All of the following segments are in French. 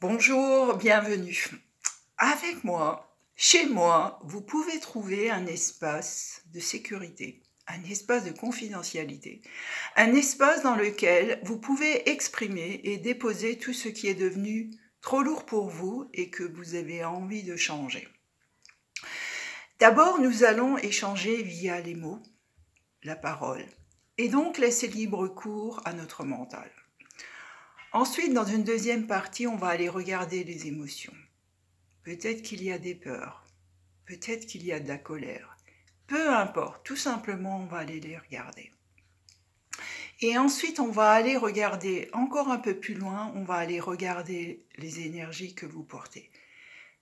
Bonjour, bienvenue. Avec moi, chez moi, vous pouvez trouver un espace de sécurité, un espace de confidentialité, un espace dans lequel vous pouvez exprimer et déposer tout ce qui est devenu trop lourd pour vous et que vous avez envie de changer. D'abord, nous allons échanger via les mots, la parole, et donc laisser libre cours à notre mental. Ensuite, dans une deuxième partie, on va aller regarder les émotions. Peut-être qu'il y a des peurs, peut-être qu'il y a de la colère. Peu importe, tout simplement, on va aller les regarder. Et ensuite, on va aller regarder encore un peu plus loin, on va aller regarder les énergies que vous portez.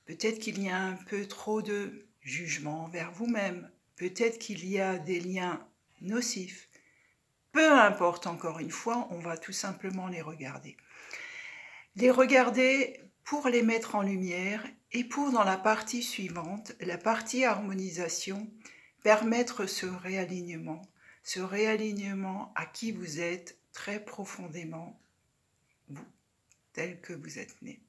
Peut-être qu'il y a un peu trop de jugement envers vous-même, peut-être qu'il y a des liens nocifs. Peu importe, encore une fois, on va tout simplement les regarder. Les regarder pour les mettre en lumière et pour, dans la partie suivante, la partie harmonisation, permettre ce réalignement à qui vous êtes très profondément, vous, tel que vous êtes né.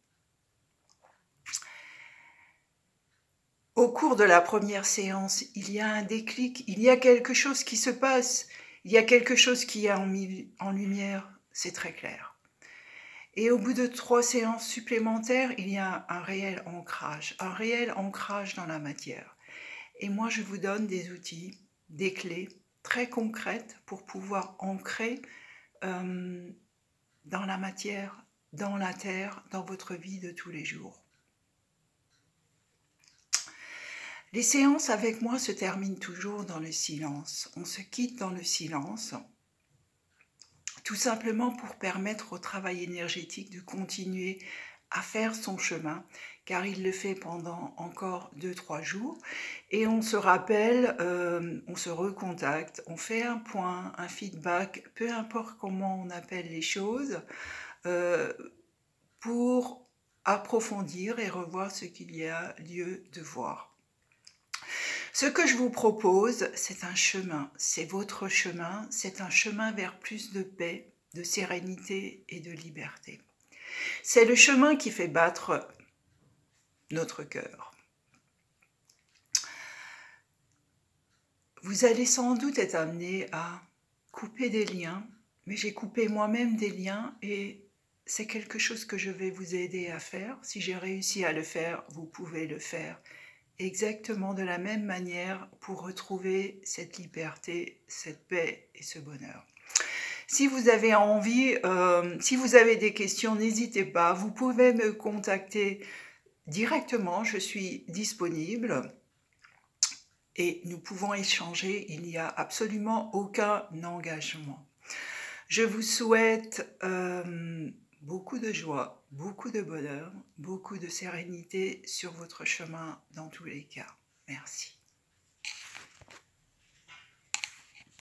Au cours de la première séance, il y a un déclic, il y a quelque chose qui se passe, il y a quelque chose qui est en lumière, c'est très clair. Et au bout de 3 séances supplémentaires, il y a un réel ancrage dans la matière. Et moi, je vous donne des outils, des clés très concrètes pour pouvoir ancrer dans la matière, dans la terre, dans votre vie de tous les jours. Les séances avec moi se terminent toujours dans le silence. On se quitte dans le silence, tout simplement pour permettre au travail énergétique de continuer à faire son chemin, car il le fait pendant encore 2-3 jours. Et on se rappelle, on se recontacte, on fait un point, un feedback, peu importe comment on appelle les choses, pour approfondir et revoir ce qu'il y a lieu de voir. Ce que je vous propose, c'est un chemin, c'est votre chemin, c'est un chemin vers plus de paix, de sérénité et de liberté. C'est le chemin qui fait battre notre cœur. Vous allez sans doute être amené à couper des liens, mais j'ai coupé moi-même des liens et c'est quelque chose que je vais vous aider à faire. Si j'ai réussi à le faire, vous pouvez le faire exactement de la même manière pour retrouver cette liberté, cette paix et ce bonheur. Si vous avez envie, si vous avez des questions, n'hésitez pas, vous pouvez me contacter directement, je suis disponible et nous pouvons échanger, il n'y a absolument aucun engagement. Je vous souhaite beaucoup de joie, beaucoup de bonheur, beaucoup de sérénité sur votre chemin dans tous les cas. Merci.